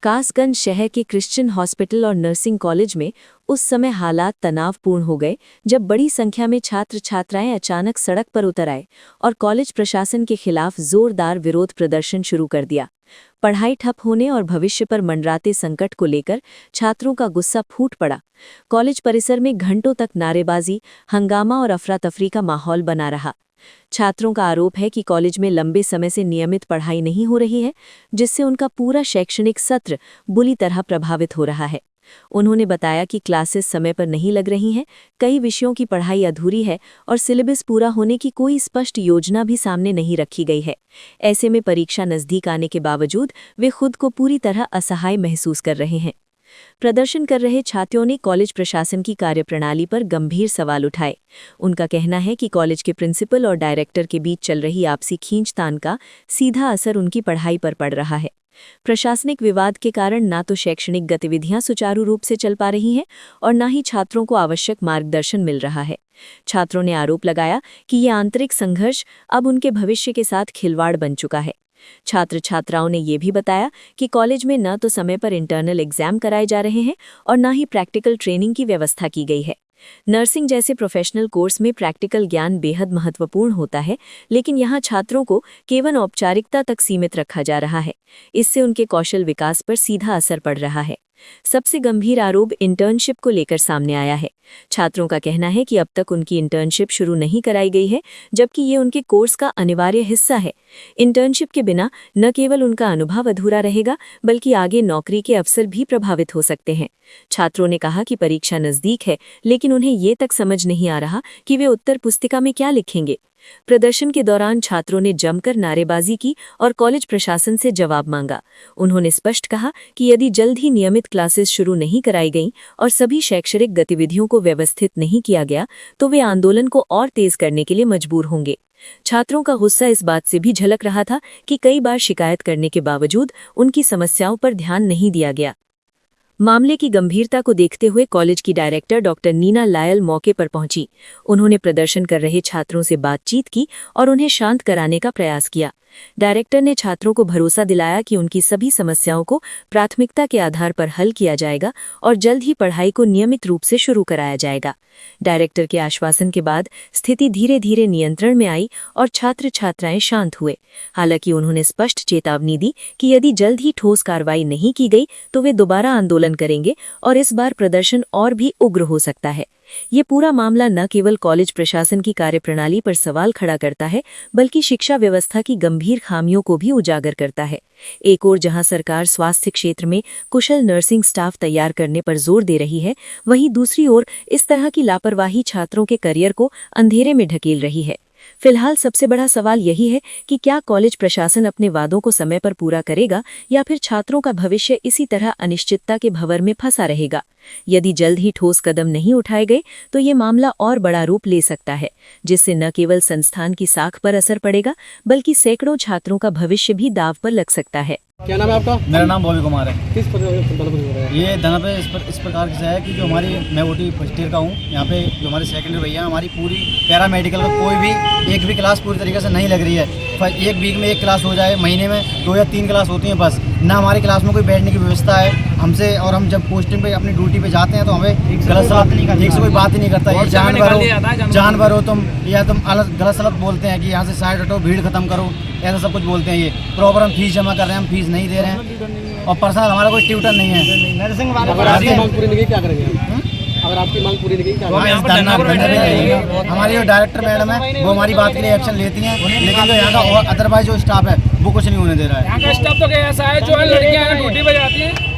कासगंज शहर के Christian hospital और नर्सिंग कॉलेज में उस समय हालात तनावपूर्ण हो गए जब बड़ी संख्या में छात्र छात्राएं अचानक सड़क पर उतर आए और कॉलेज प्रशासन के खिलाफ जोरदार विरोध प्रदर्शन शुरू कर दिया। पढ़ाई ठप होने और भविष्य पर मंडराते संकट को लेकर छात्रों का गुस्सा फूट पड़ा। कॉलेज परिसर में घंटों तक नारेबाजी, हंगामा और अफरा तफरी का माहौल बना रहा। छात्रों का आरोप है कि कॉलेज में लंबे समय से नियमित पढ़ाई नहीं हो रही है, जिससे उनका पूरा शैक्षणिक सत्र बुरी तरह प्रभावित हो रहा है। उन्होंने बताया कि क्लासेस समय पर नहीं लग रही हैं, कई विषयों की पढ़ाई अधूरी है और सिलेबस पूरा होने की कोई स्पष्ट योजना भी सामने नहीं रखी गई है। ऐसे में परीक्षा नज़दीक आने के बावजूद वे खुद को पूरी तरह असहाय महसूस कर रहे हैं। प्रदर्शन कर रहे छात्रों ने कॉलेज प्रशासन की कार्यप्रणाली पर गंभीर सवाल उठाए। उनका कहना है कि कॉलेज के प्रिंसिपल और डायरेक्टर के बीच चल रही आपसी खींचतान का सीधा असर उनकी पढ़ाई पर पड़ रहा है। प्रशासनिक विवाद के कारण ना तो शैक्षणिक गतिविधियां सुचारू रूप से चल पा रही हैं और ना ही छात्रों को आवश्यक मार्गदर्शन मिल रहा है। छात्रों ने आरोप लगाया कि ये आंतरिक संघर्ष अब उनके भविष्य के साथ खिलवाड़ बन चुका है। छात्र छात्राओं ने ये भी बताया कि कॉलेज में न तो समय पर इंटरनल एग्जाम कराए जा रहे हैं और न ही प्रैक्टिकल ट्रेनिंग की व्यवस्था की गई है। नर्सिंग जैसे प्रोफेशनल कोर्स में प्रैक्टिकल ज्ञान बेहद महत्वपूर्ण होता है, लेकिन यहाँ छात्रों को केवल औपचारिकता तक सीमित रखा जा रहा है। इससे उनके कौशल विकास पर सीधा असर पड़ रहा है। सबसे गंभीर आरोप इंटर्नशिप को लेकर सामने आया है। छात्रों का कहना है कि अब तक उनकी इंटर्नशिप शुरू नहीं कराई गई है, जबकि ये उनके कोर्स का अनिवार्य हिस्सा है। इंटर्नशिप के बिना न केवल उनका अनुभव अधूरा रहेगा, बल्कि आगे नौकरी के अवसर भी प्रभावित हो सकते हैं। छात्रों ने कहा कि परीक्षा नज़दीक है, लेकिन उन्हें ये तक समझ नहीं आ रहा कि वे उत्तर पुस्तिका में क्या लिखेंगे। प्रदर्शन के दौरान छात्रों ने जमकर नारेबाजी की और कॉलेज प्रशासन से जवाब मांगा। उन्होंने स्पष्ट कहा कि यदि जल्द ही नियमित क्लासेस शुरू नहीं कराई गईं और सभी शैक्षणिक गतिविधियों को व्यवस्थित नहीं किया गया, तो वे आंदोलन को और तेज करने के लिए मजबूर होंगे। छात्रों का गुस्सा इस बात से भी झलक रहा था कि कई बार शिकायत करने के बावजूद उनकी समस्याओं पर ध्यान नहीं दिया गया। मामले की गंभीरता को देखते हुए कॉलेज की डायरेक्टर डॉक्टर नीना लायल मौके पर पहुंची। उन्होंने प्रदर्शन कर रहे छात्रों से बातचीत की और उन्हें शांत कराने का प्रयास किया। डायरेक्टर ने छात्रों को भरोसा दिलाया कि उनकी सभी समस्याओं को प्राथमिकता के आधार पर हल किया जाएगा और जल्द ही पढ़ाई को नियमित रूप से शुरू कराया जाएगा। डायरेक्टर के आश्वासन के बाद स्थिति धीरे धीरे नियंत्रण में आई और छात्र छात्राएं शांत हुए। हालांकि उन्होंने स्पष्ट चेतावनी दी कि यदि जल्द ही ठोस कार्रवाई नहीं की गई तो वे दोबारा आंदोलन करेंगे और इस बार प्रदर्शन और भी उग्र हो सकता है। ये पूरा मामला न केवल कॉलेज प्रशासन की कार्यप्रणाली पर सवाल खड़ा करता है, बल्कि शिक्षा व्यवस्था की गंभीर खामियों को भी उजागर करता है। एक ओर जहां सरकार स्वास्थ्य क्षेत्र में कुशल नर्सिंग स्टाफ तैयार करने पर जोर दे रही है, वहीं दूसरी ओर इस तरह की लापरवाही छात्रों के करियर को अंधेरे में ढकेल रही है। फिलहाल सबसे बड़ा सवाल यही है कि क्या कॉलेज प्रशासन अपने वादों को समय पर पूरा करेगा या फिर छात्रों का भविष्य इसी तरह अनिश्चितता के भंवर में फंसा रहेगा। यदि जल्द ही ठोस कदम नहीं उठाए गए तो ये मामला और बड़ा रूप ले सकता है, जिससे न केवल संस्थान की साख पर असर पड़ेगा, बल्कि सैकड़ों छात्रों का भविष्य भी दांव पर लग सकता है। क्या नाम है आपका? मेरा नाम बॉबी कुमार है। किस पर ये धरना पे इस प्रकार से है कि जो हमारी मैं ओटी फर्स्ट ईयर का हूँ, यहाँ पे जो हमारे सेकंड ईयर भैया हमारी पूरी पैरामेडिकल का कोई भी एक भी क्लास पूरी तरीके से नहीं लग रही है। एक वीक में एक क्लास हो जाए, महीने में 2 या 3 क्लास होती हैं बस। ना हमारी क्लास में कोई बैठने की व्यवस्था है हमसे, और हम जब पोस्टिंग पे अपनी ड्यूटी पे जाते हैं तो हमें गलत सलत ठीक से कोई बात ही नहीं करता। ये जानवर हो तुम, या तुम गलत सलत बोलते हैं कि यहाँ से साइड हटो, भीड़ खत्म करो, ऐसा सब कुछ बोलते हैं। ये प्रॉपर हम फीस जमा कर रहे हैं, हम फीस नहीं दे रहे हैं और पर्सनल हमारा कोई ट्यूटर नहीं है। नर्सिंग अगर आपकी मांग पूरी नहीं की क्या करेंगे? अगर आपकी मांग पूरी नहीं की हमारी जो डायरेक्टर मैडम है वो हमारी बात के लिए एक्शन लेती हैं, लेकिन जो यहाँ का अदरवाइज जो स्टाफ है वो कुछ नहीं होने दे रहा है। यहाँ का स्टाफ तो ऐसा है जो लड़कियाँ ड्यूटी पे जाती हैं